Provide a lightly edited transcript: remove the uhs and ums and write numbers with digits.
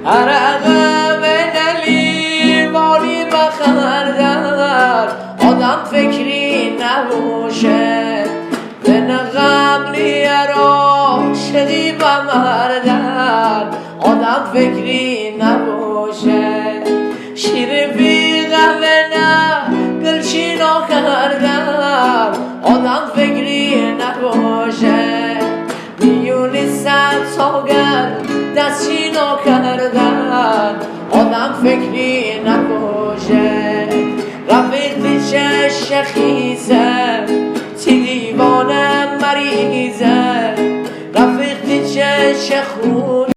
عرقه به لیوانی بخردن آدم فکری نباشه بین قبلی عاشقی و مردن آدم فکری نباشه شیر بی قهوه نه گلچینا کردن آدم فکری نباشه میونی صد ساگر دستچینا کردن آدم فکری نباشه رفیقی چه خیزه تی دیوانه مریضه رفیقی چه خون